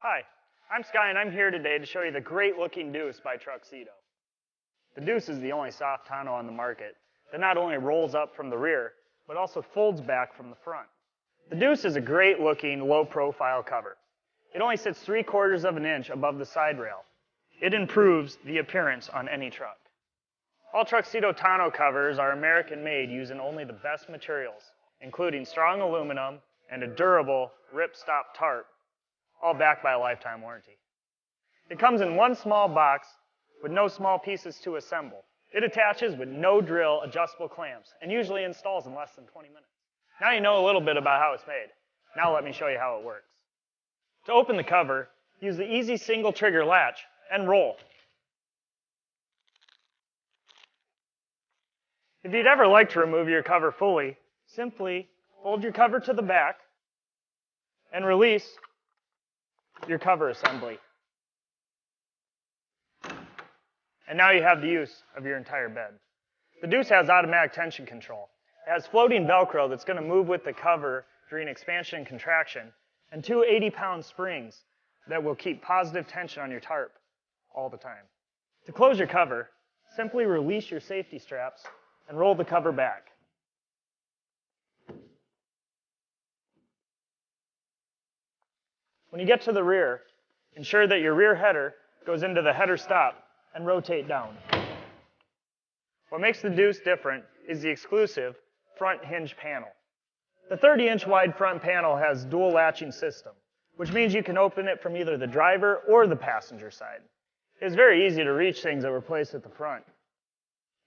Hi, I'm Sky and I'm here today to show you the great looking Deuce by TruXedo. The Deuce is the only soft tonneau on the market that not only rolls up from the rear, but also folds back from the front. The Deuce is a great looking low profile cover. It only sits 3/4 of an inch above the side rail. It improves the appearance on any truck. All TruXedo tonneau covers are American made using only the best materials, including strong aluminum and a durable rip-stop tarp, all backed by a lifetime warranty. It comes in one small box with no small pieces to assemble. It attaches with no drill adjustable clamps and usually installs in less than 20 minutes. Now you know a little bit about how it's made. Now let me show you how it works. To open the cover, use the easy single trigger latch and roll. If you'd ever like to remove your cover fully, simply fold your cover to the back and release your cover assembly. And now you have the use of your entire bed. The Deuce has automatic tension control. It has floating Velcro that's going to move with the cover during expansion and contraction, and two 80-pound springs that will keep positive tension on your tarp all the time. To close your cover, simply release your safety straps and roll the cover back. When you get to the rear, ensure that your rear header goes into the header stop and rotate down. What makes the Deuce different is the exclusive front hinge panel. The 30-inch wide front panel has dual latching system, which means you can open it from either the driver or the passenger side. It's very easy to reach things that were placed at the front,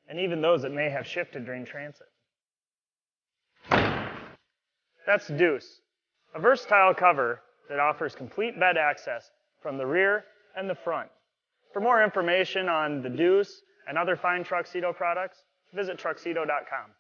and even those that may have shifted during transit. That's the Deuce, a versatile cover that offers complete bed access from the rear and the front. For more information on the Deuce and other fine TruXedo products, visit TruXedo.com.